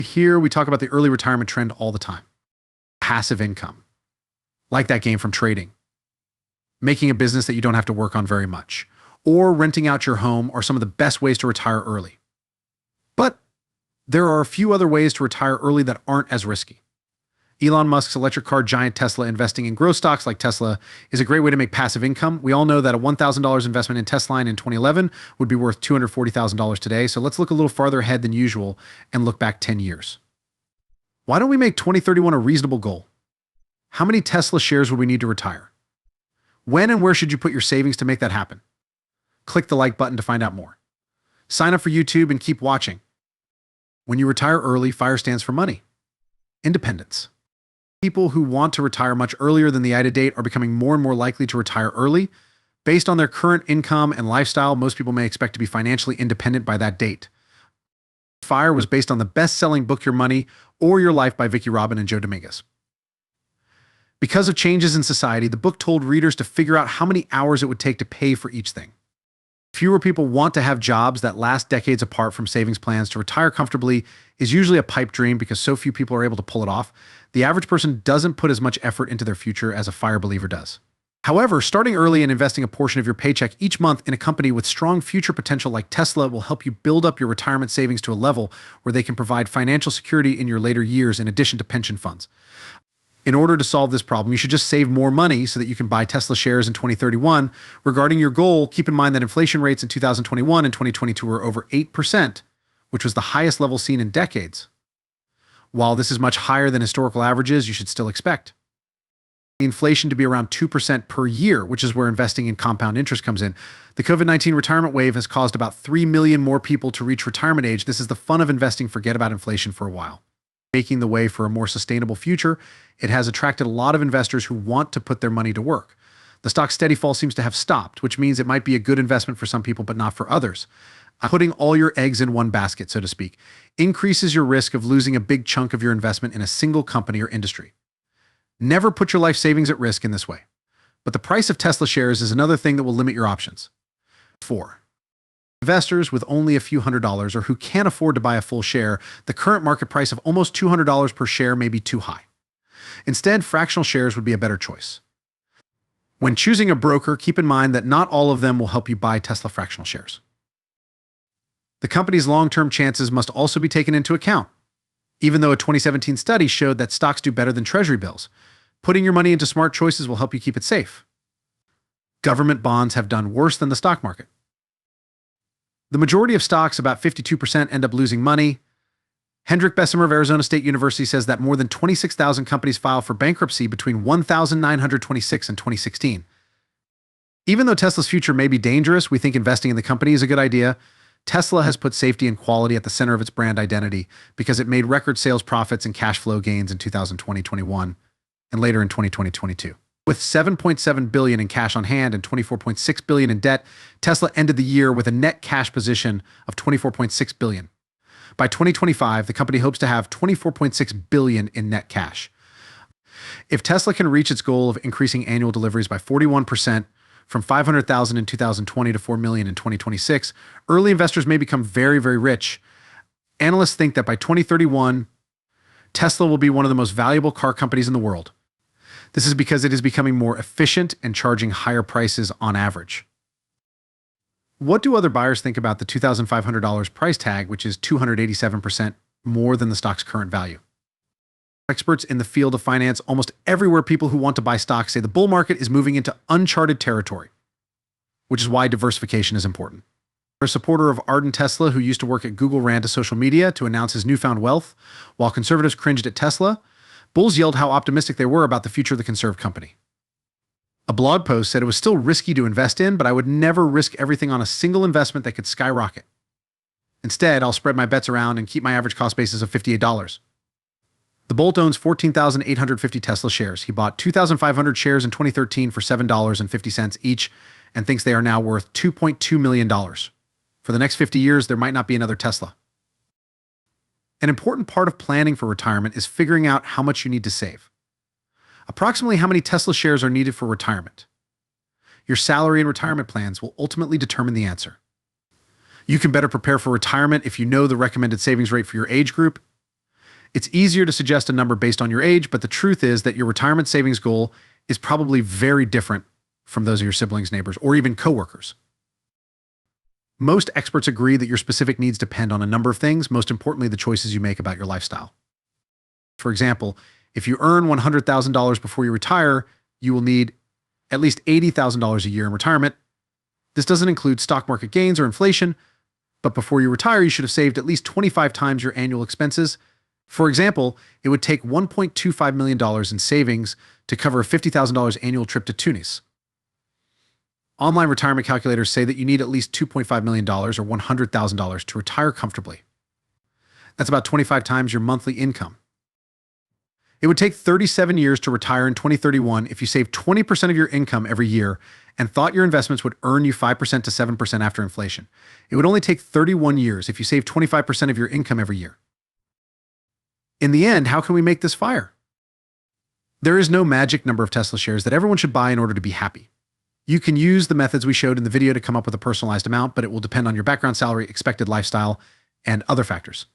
Here we talk about the early retirement trend all the time. Passive income, like that gain from trading, making a business that you don't have to work on very much, or renting out your home are some of the best ways to retire early. But there are a few other ways to retire early that aren't as risky. Elon Musk's electric car giant Tesla investing in growth stocks like Tesla is a great way to make passive income. We all know that a $1,000 investment in Tesla in 2011 would be worth $240,000 today. So let's look a little farther ahead than usual and look back 10 years. Why don't we make 2031 a reasonable goal? How many Tesla shares would we need to retire? When and where should you put your savings to make that happen? Click the like button to find out more. Sign up for YouTube and keep watching. When you retire early, FIRE stands for money. Independence. People who want to retire much earlier than the IDA date are becoming more and more likely to retire early. Based on their current income and lifestyle, most people may expect to be financially independent by that date. FIRE was based on the best-selling book Your Money or Your Life by Vicki Robin and Joe Dominguez. Because of changes in society, the book told readers to figure out how many hours it would take to pay for each thing. Fewer people want to have jobs that last decades apart from savings plans. To retire comfortably is usually a pipe dream because so few people are able to pull it off. The average person doesn't put as much effort into their future as a FIRE believer does. However, starting early and investing a portion of your paycheck each month in a company with strong future potential like Tesla will help you build up your retirement savings to a level where they can provide financial security in your later years in addition to pension funds. In order to solve this problem, you should just save more money so that you can buy Tesla shares in 2031. Regarding your goal, keep in mind that inflation rates in 2021 and 2022 were over 8%, which was the highest level seen in decades. While this is much higher than historical averages, you should still expect inflation to be around 2% per year, which is where investing in compound interest comes in. The COVID-19 retirement wave has caused about 3 million more people to reach retirement age. This is the fun of investing. Forget about inflation for a while. Making the way for a more sustainable future, it has attracted a lot of investors who want to put their money to work. The stock's steady fall seems to have stopped, which means it might be a good investment for some people, but not for others. Putting all your eggs in one basket, so to speak, increases your risk of losing a big chunk of your investment in a single company or industry. Never put your life savings at risk in this way. But the price of Tesla shares is another thing that will limit your options. 4. Investors with only a few $100s or who can't afford to buy a full share, the current market price of almost $200 per share may be too high. Instead, fractional shares would be a better choice. When choosing a broker, keep in mind that not all of them will help you buy Tesla fractional shares. The company's long-term chances must also be taken into account. Even though a 2017 study showed that stocks do better than treasury bills, putting your money into smart choices will help you keep it safe. Government bonds have done worse than the stock market. The majority of stocks, about 52%, end up losing money. Hendrik Bessemer of Arizona State University says that more than 26,000 companies filed for bankruptcy between 1,926 and 2016. Even though Tesla's future may be dangerous, we think investing in the company is a good idea. Tesla has put safety and quality at the center of its brand identity because it made record sales profits and cash flow gains in 2020-21 and later in 2020-22. With $7.7 billion in cash on hand and $24.6 billion in debt, Tesla ended the year with a net cash position of $24.6 billion. By 2025, the company hopes to have $24.6 billion in net cash. If Tesla can reach its goal of increasing annual deliveries by 41%, from 500,000 in 2020 to 4 million in 2026, early investors may become very, very rich. Analysts think that by 2031, Tesla will be one of the most valuable car companies in the world. This is because it is becoming more efficient and charging higher prices on average. What do other buyers think about the $2,500 price tag, which is 287% more than the stock's current value? Experts in the field of finance, almost everywhere people who want to buy stocks say the bull market is moving into uncharted territory, which is why diversification is important. A supporter of ardent Tesla who used to work at Google ran to social media to announce his newfound wealth, while conservatives cringed at Tesla. Bulls yelled how optimistic they were about the future of the conserved company. A blog post said it was still risky to invest in, but I would never risk everything on a single investment that could skyrocket. Instead, I'll spread my bets around and keep my average cost basis of $58. The Bolt owns 14,850 Tesla shares. He bought 2,500 shares in 2013 for $7.50 each and thinks they are now worth $2.2 million. For the next 50 years, there might not be another Tesla. An important part of planning for retirement is figuring out how much you need to save. Approximately how many Tesla shares are needed for retirement? Your salary and retirement plans will ultimately determine the answer. You can better prepare for retirement if you know the recommended savings rate for your age group. It's easier to suggest a number based on your age, but the truth is that your retirement savings goal is probably very different from those of your siblings, neighbors, or even coworkers. Most experts agree that your specific needs depend on a number of things, most importantly, the choices you make about your lifestyle. For example, if you earn $100,000 before you retire, you will need at least $80,000 a year in retirement. This doesn't include stock market gains or inflation, but before you retire, you should have saved at least 25 times your annual expenses. For example, it would take $1.25 million in savings to cover a $50,000 annual trip to Tunis. Online retirement calculators say that you need at least $2.5 million or $100,000 to retire comfortably. That's about 25 times your monthly income. It would take 37 years to retire in 2031 if you saved 20% of your income every year and thought your investments would earn you 5% to 7% after inflation. It would only take 31 years if you saved 25% of your income every year. In the end, how can we make this fire? There is no magic number of Tesla shares that everyone should buy in order to be happy. You can use the methods we showed in the video to come up with a personalized amount, but it will depend on your background salary, expected lifestyle, and other factors.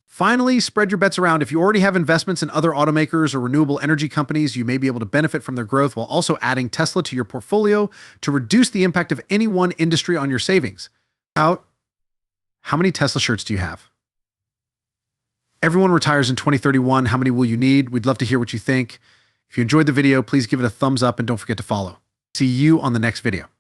Finally, spread your bets around. If you already have investments in other automakers or renewable energy companies, you may be able to benefit from their growth while also adding Tesla to your portfolio to reduce the impact of any one industry on your savings. How many Tesla shirts do you have? Everyone retires in 2031. How many will you need? We'd love to hear what you think. If you enjoyed the video, please give it a thumbs up and don't forget to follow. See you on the next video.